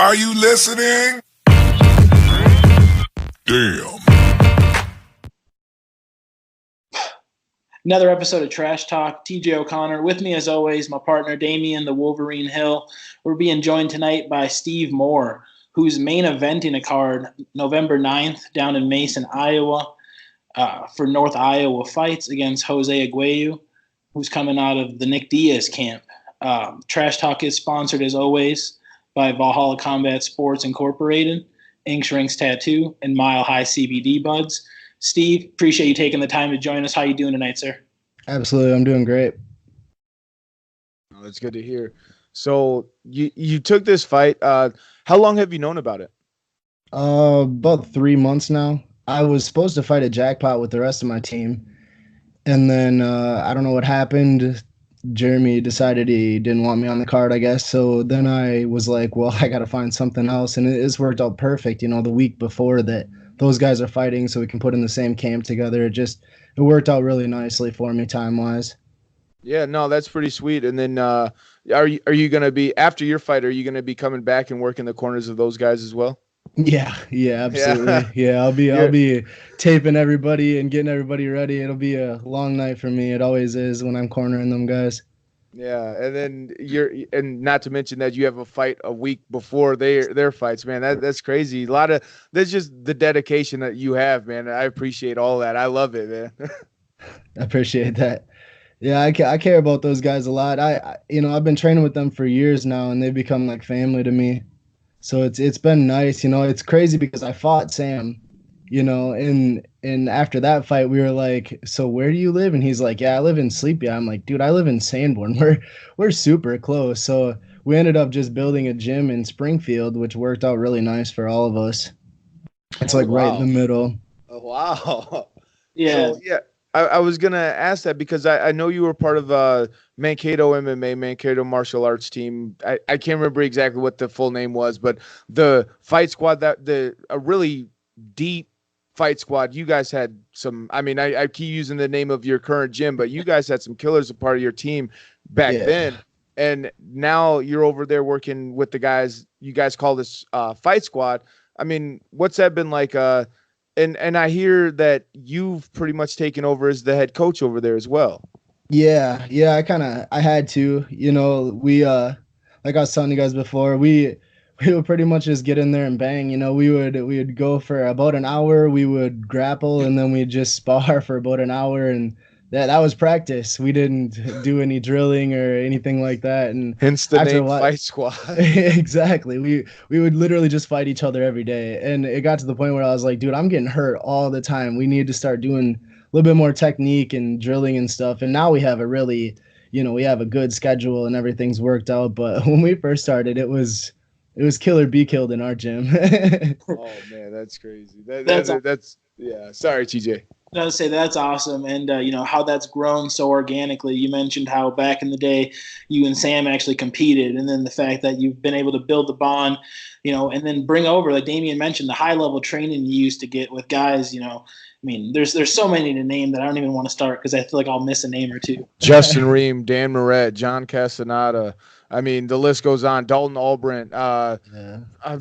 Are you listening? Damn. Another episode of Trash Talk. TJ O'Connor with me as always, my partner Damian the Wolverine Hill. We're being joined tonight by Steve Moore, who's main eventing a card November 9th down in Mason, Iowa, for North Iowa Fights against Jose Aguayo, who's coming out of the Nick Diaz camp. Trash Talk is sponsored as always by Valhalla Combat Sports Incorporated, Inks Rinks Tattoo, and Mile High CBD Buds. Steve, appreciate you taking the time to join us. How you doing tonight, sir? Absolutely, I'm doing great. Oh, that's good to hear. So you took this fight. How long have you known about it? About 3 months now. I was supposed to fight a jackpot with the rest of my team, and then I don't know what happened. Jeremy decided he didn't want me on the card, I guess. So then I was like, well, I got to find something else, and it's worked out perfect. You know, the week before that, those guys are fighting, so we can put in the same camp together. It worked out really nicely for me time-wise. Yeah, no, that's pretty sweet. And then are you going to be, after your fight, are you going to be coming back and working the corners of those guys as well? Yeah, absolutely. Yeah, I'll be taping everybody and getting everybody ready. It'll be a long night for me. It always is when I'm cornering them guys. Yeah, and then and not to mention that you have a fight a week before their fights, man. That's crazy. That's just the dedication that you have, man. I appreciate all that. I love it, man. I appreciate that. Yeah, I care about those guys a lot. I've been training with them for years now, and they've become like family to me. So it's been nice. You know, it's crazy because I fought Sam, you know, and after that fight, we were like, so where do you live? And he's like, yeah, I live in Sleepy. I'm like, dude, I live in Sanborn. We're super close. So we ended up just building a gym in Springfield, which worked out really nice for all of us. It's like right in the middle. Oh, wow. Yeah. So, yeah. I was going to ask that because I know you were part of Mankato MMA, Mankato Martial Arts team. I can't remember exactly what the full name was, but the fight squad, a really deep fight squad. You guys had some, I keep using the name of your current gym, but you guys had some killers a part of your team back then. And now you're over there working with the guys, you guys call this fight squad. I mean, what's that been like? And I hear that you've pretty much taken over as the head coach over there as well. Yeah, I had to, you know, we like I was telling you guys before, we would pretty much just get in there and bang, you know, we would go for about an hour, we would grapple, and then we'd just spar for about an hour, and that was practice. We didn't do any drilling or anything like that, and hence the name Fight Squad. Exactly. We would literally just fight each other every day, and it got to the point where I was like, dude, I'm getting hurt all the time. We need to start doing a little bit more technique and drilling and stuff. And now we have we have a good schedule and everything's worked out. But when we first started, it was kill or be killed in our gym. Oh man, that's crazy. That's yeah. Sorry, TJ. I would say that's awesome, and how that's grown so organically. You mentioned how back in the day you and Sam actually competed, and then the fact that you've been able to build the bond, and then bring over, like Damian mentioned, the high level training you used to get with guys. There's so many to name that I don't even want to start because I feel like I'll miss a name or two. Justin Ream, Dan Moret, John Castaneda. I mean, the list goes on. Dalton Albrant.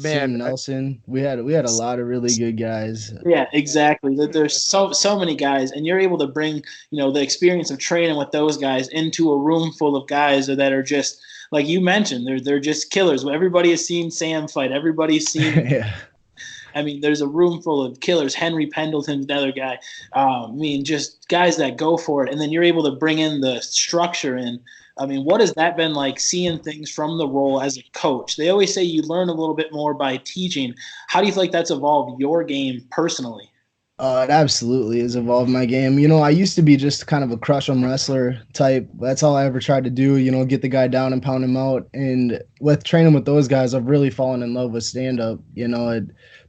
Sam Nelson. We had a lot of really good guys. Yeah, exactly. There's so many guys, and you're able to bring the experience of training with those guys into a room full of guys that are just like you mentioned. They're just killers. Everybody has seen Sam fight. Everybody's seen. Yeah. There's a room full of killers. Henry Pendleton's another guy. Just guys that go for it, and then you're able to bring in the structure in. What has that been like, seeing things from the role as a coach? They always say you learn a little bit more by teaching. How do you feel like that's evolved your game personally? It absolutely has evolved my game. I used to be just kind of a crush 'em wrestler type. That's all I ever tried to do, get the guy down and pound him out. And with training with those guys, I've really fallen in love with stand-up.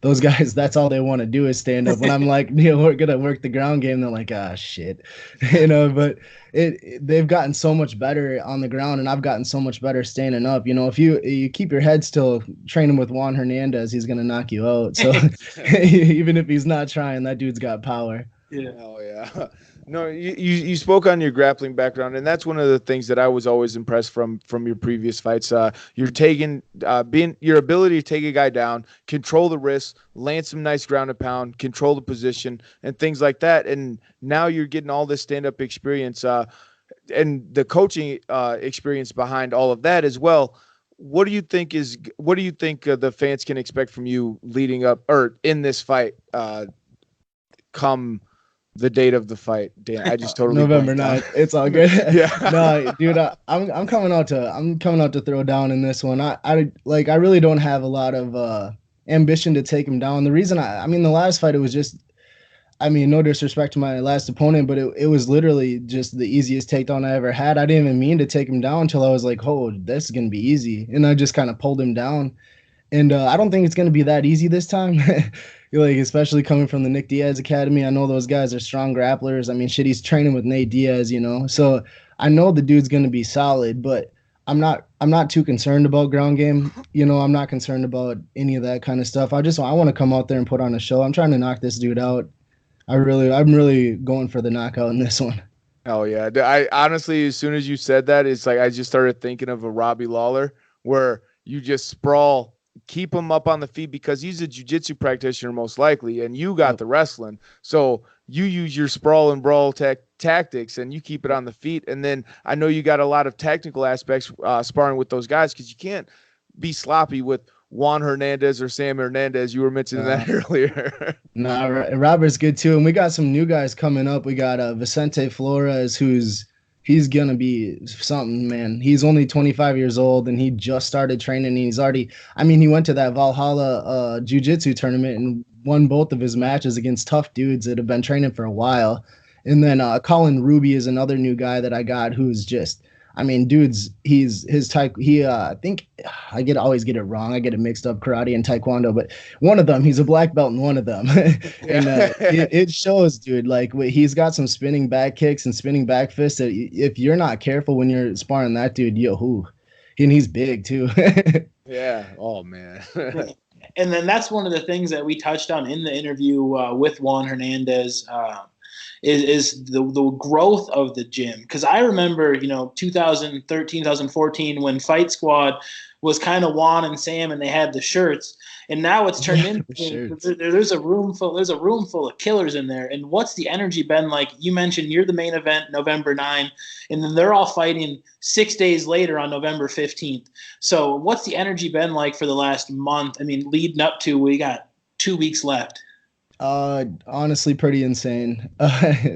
Those guys, that's all they want to do is stand up. When I'm like, we're going to work the ground game, they're like, ah, shit. But they've gotten so much better on the ground, and I've gotten so much better standing up. If you keep your head still, training with Juan Hernandez, he's going to knock you out. So even if he's not trying, that dude's got power. Yeah. Oh yeah. No, you spoke on your grappling background, and that's one of the things that I was always impressed from your previous fights. You're taking being your ability to take a guy down, control the wrist, land some nice ground and pound, control the position, and things like that. And now you're getting all this stand up experience and the coaching experience behind all of that as well. What do you think the fans can expect from you leading up or in this fight come the date of the fight? Dan, I just totally November blanked 9th. It's all good. Yeah. No, dude, I'm coming out to throw down in this one. I really don't have a lot of ambition to take him down. The reason I mean the last fight, it was just, I mean, no disrespect to my last opponent, but it was literally just the easiest takedown I ever had. I didn't even mean to take him down until I was like, oh, this is gonna be easy, and I just kind of pulled him down. And I don't think it's going to be that easy this time. Like, especially coming from the Nick Diaz Academy. I know those guys are strong grapplers. I mean, shit, he's training with Nate Diaz, you know. So I know the dude's going to be solid, but I'm not too concerned about ground game. You know, I'm not concerned about any of that kind of stuff. I want to come out there and put on a show. I'm trying to knock this dude out. I'm really going for the knockout in this one. Oh yeah. I honestly, as soon as you said that, it's like I just started thinking of a Robbie Lawler where you just sprawl, keep him up on the feet because he's a jiu-jitsu practitioner most likely, and you got the wrestling. So you use your sprawl and brawl tactics and you keep it on the feet. And then I know you got a lot of technical aspects sparring with those guys because you can't be sloppy with Juan Hernandez or Sam Hernandez. You were mentioning that earlier. Nah, Robert's good too. And we got some new guys coming up. We got Vicente Flores, he's going to be something, man. He's only 25 years old, and he just started training. And he's already, I mean, he went to that Valhalla jiu-jitsu tournament and won both of his matches against tough dudes that have been training for a while. And then Colin Ruby is another new guy that I got who's just, I mean, dude's, his type, I think I always get it wrong. I get it mixed up, karate and taekwondo, but one of them, he's a black belt in one of them. And it shows, dude, like he's got some spinning back kicks and spinning back fists that if you're not careful when you're sparring that dude, and he's big too. Yeah. Oh man. And then that's one of the things that we touched on in the interview with Juan Hernandez, is the growth of the gym. Because I remember, 2013, 2014, when Fight Squad was kind of Juan and Sam, and they had the shirts, and now it's turned into there's a room full of killers in there. And what's the energy been like? You mentioned you're the main event November 9, and then they're all fighting 6 days later on November 15th. So what's the energy been like for the last month? I mean, leading up to, we got 2 weeks left. Honestly, pretty insane.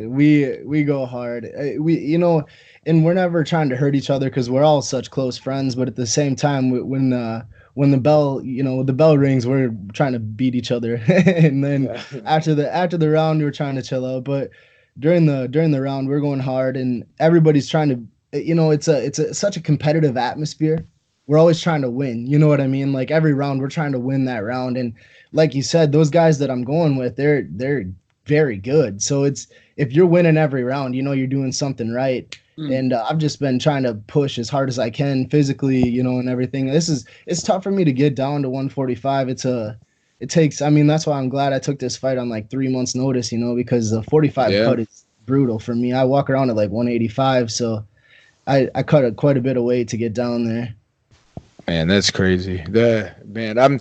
We go hard. And we're never trying to hurt each other because we're all such close friends. But at the same time, when the bell rings, we're trying to beat each other. And then after the round, we're trying to chill out. But during the round, we're going hard, and everybody's trying to. It's such a competitive atmosphere. We're always trying to win. You know what I mean? Like every round, we're trying to win that round. And like you said, those guys that I'm going with, they're very good. So if you're winning every round, you're doing something right. And I've just been trying to push as hard as I can physically, and everything. It's tough for me to get down to 145. I mean, that's why I'm glad I took this fight on like 3 months notice, because the 45 cut is brutal for me. I walk around at like 185. So I cut quite a bit of weight to get down there. Man, that's crazy. I'm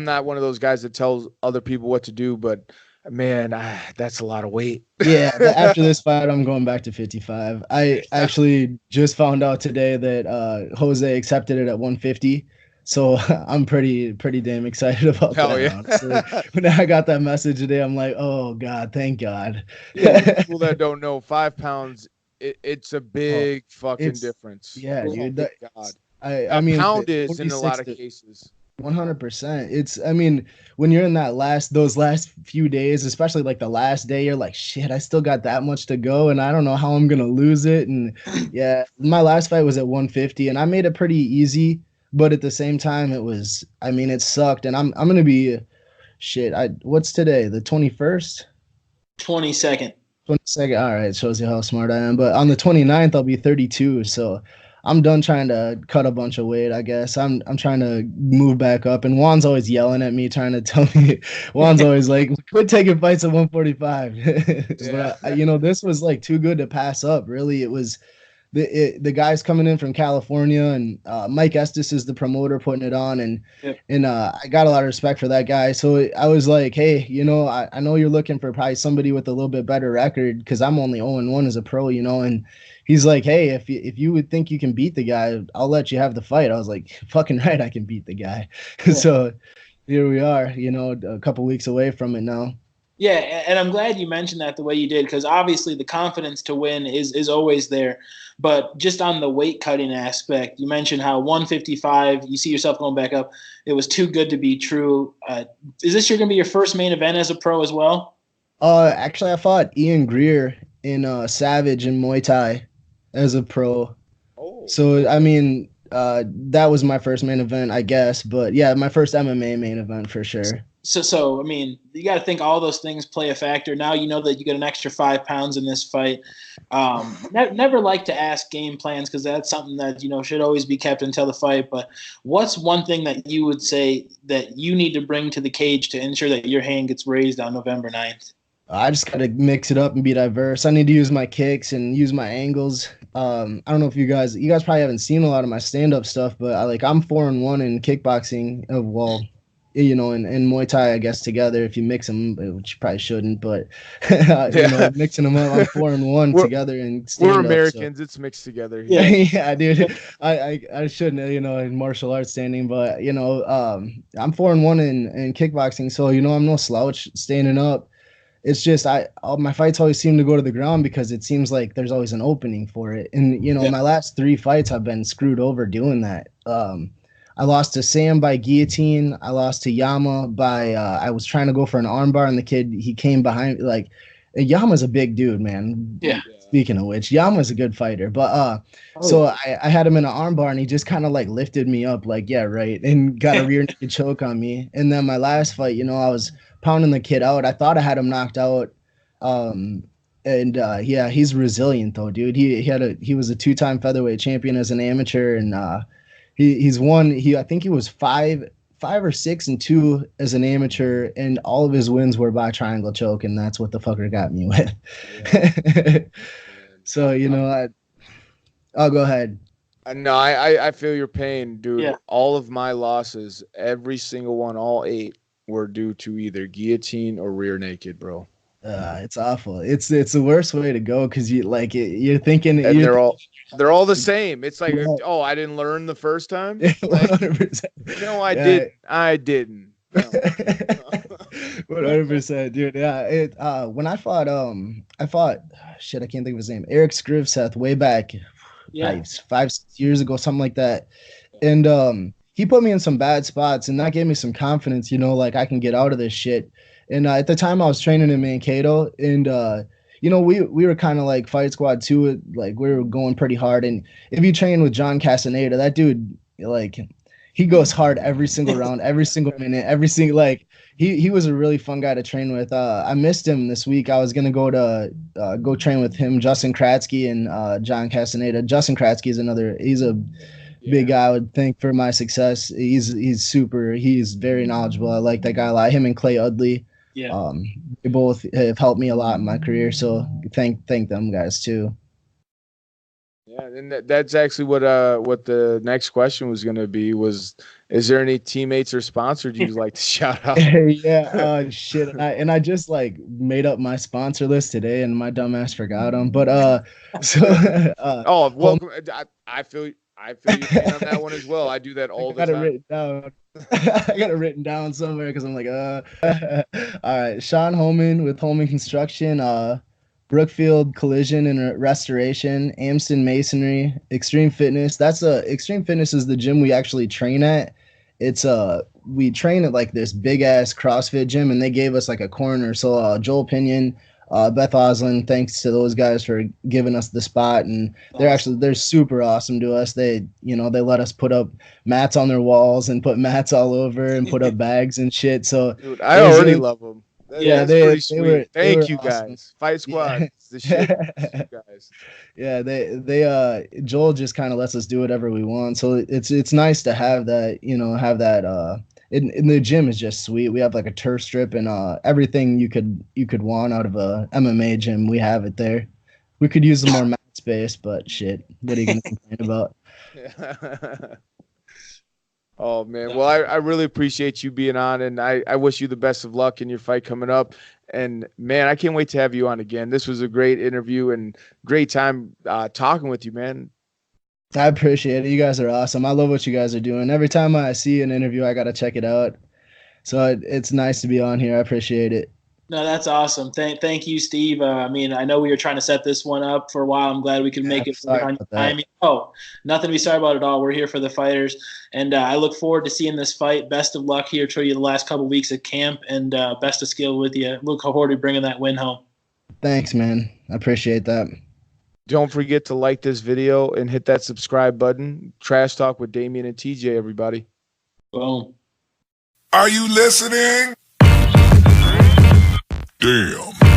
not one of those guys that tells other people what to do, but man, that's a lot of weight. Yeah, after this fight, I'm going back to 55. I actually just found out today that Jose accepted it at 150. So I'm pretty damn excited about that. Yeah. So when I got that message today, I'm like, oh God, thank God. Yeah, people that don't know, 5 pounds, it's a big fucking difference. Yeah, dude. God. I mean, pound is in a lot of cases. 100%. When you're in those last few days, especially like the last day, you're like, shit, I still got that much to go, and I don't know how I'm gonna lose it. And yeah, my last fight was at 150, and I made it pretty easy, but at the same time, it sucked. And I'm gonna be, what's today? The 21st? 22nd. 22nd. All right, shows you how smart I am. But on the 29th, I'll be 32. So I'm done trying to cut a bunch of weight, I guess. I'm trying to move back up, and Juan's always yelling at me, trying to tell me. Juan's always like, "Quit taking fights at 145." Yeah. But this was like too good to pass up. Really, it was the guys coming in from California, and Mike Estes is the promoter putting it on, and Yep. I got a lot of respect for that guy. So I was like, hey, I know you're looking for probably somebody with a little bit better record because I'm only 0-1 as a pro, and he's like, hey, if you would think you can beat the guy, I'll let you have the fight. I was like, fucking right, I can beat the guy. Yeah. So here we are, a couple weeks away from it now. Yeah, and I'm glad you mentioned that the way you did, because obviously the confidence to win is always there. But just on the weight cutting aspect, you mentioned how 155, you see yourself going back up. It was too good to be true. Is this going to be your first main event as a pro as well? Actually, I fought Ian Greer in Savage and Muay Thai as a pro. Oh. So, I mean, that was my first main event, I guess. But, yeah, my first MMA main event for sure. So I mean, you got to think all those things play a factor. Now you know that you get an extra 5 pounds in this fight. Never like to ask game plans because that's something that should always be kept until the fight. But what's one thing that you would say that you need to bring to the cage to ensure that your hand gets raised on November 9th? I just got to mix it up and be diverse. I need to use my kicks and use my angles. I don't know if you guys probably haven't seen a lot of my stand-up stuff, but I'm 4-1 in kickboxing. In Muay Thai, I guess, together, if you mix them, which you probably shouldn't, but mixing them up, I'm 4-1 together. And we're Americans, so. It's mixed together. Yeah, yeah, dude. I shouldn't, in martial arts standing, but I'm 4-1 in kickboxing, so I'm no slouch standing up. It's just all my fights always seem to go to the ground because it seems like there's always an opening for it, and my last 3 fights I've been screwed over doing that. I lost to Sam by guillotine. I lost to Yama by I was trying to go for an armbar, and the kid, he came behind. Like, Yama's a big dude, man. Yeah. Speaking of which, Yama's a good fighter. But so I had him in an armbar, and he just kind of like lifted me up, like, yeah, right, and got a rear naked choke on me. And then my last fight, I was pounding the kid out. I thought I had him knocked out. Yeah, he's resilient though, dude. He was a 2-time featherweight champion as an amateur, and He's won. I think he was 5 or 6-2 as an amateur, and all of his wins were by triangle choke, and that's what the fucker got me with. Yeah. So I'll go ahead. No, I feel your pain, dude. Yeah. All of my losses, every single one, all 8, were due to either guillotine or rear naked, bro. It's awful. It's the worst way to go because you're thinking, and they're all the same. It's like, oh, I didn't learn the first time. 100%. No, I didn't. 100%, dude. Yeah. When I fought shit, I can't think of his name. Eric Scrivseth way back, 5-6 years ago, something like that, and he put me in some bad spots, and that gave me some confidence. I can get out of this shit. And at the time I was training in Mankato, and we were kind of like Fight Squad 2, like we were going pretty hard. And if you train with John Castaneda, that dude, he goes hard every single round, every single minute, he was a really fun guy to train with. I missed him this week. I was gonna go train with him, Justin Kratzky, and John Castaneda. Justin Kratzky is he's a big guy, I would think, for my success. He's very knowledgeable. I like that guy a lot. Him and Clay Udley. Yeah. They both have helped me a lot in my career, so thank them guys too. Yeah, and that's actually what the next question was going to be was, is there any teammates or sponsors you'd like to shout out? Yeah, shit. And I just made up my sponsor list today, and my dumbass forgot them. But welcome. I feel you on that one as well. I do that all the time. Written down. I got it written down somewhere because I'm like, all right. Sean Holman with Holman Construction, Brookfield Collision and Restoration, Amston Masonry, Extreme Fitness. Extreme Fitness is the gym we actually train at. It's we train at this big ass CrossFit gym, and they gave us a corner. So Joel Pinion, Beth Oslin, thanks to those guys for giving us the spot, and they're super awesome to us. They they let us put up mats on their walls and put mats all over and put up bags and shit. So dude, I already love them. Yeah, That's they pretty they sweet. were Thank you awesome. guys. Fight Squad. Yeah. It's the shit. You guys. Yeah, Joel just kind of lets us do whatever we want. So it's nice to have that, have that in the gym is just sweet. We have like a turf strip and everything you could want out of a MMA gym. We have it there. We could use some more mat space, but shit, what are you gonna complain about? Oh man. Well, I really appreciate you being on, and I wish you the best of luck in your fight coming up. And man, I can't wait to have you on again. This was a great interview and great time talking with you, man. I appreciate it. You guys are awesome. I love what you guys are doing. Every time I see an interview, I gotta check it out. So it's nice to be on here. I appreciate it. No, that's awesome. Thank you, Steve. I mean, I know we were trying to set this one up for a while. I'm glad we could make it sorry on about that. time. Oh, nothing to be sorry about at all. We're here for the fighters, and I look forward to seeing this fight. Best of luck here to you the last couple of weeks at camp, and best of skill with you. Look forward to bringing that win home. Thanks, man. I appreciate that. Don't forget to like this video and hit that subscribe button. Trash Talk with Damian and TJ, everybody. Boom. Are you listening? Damn.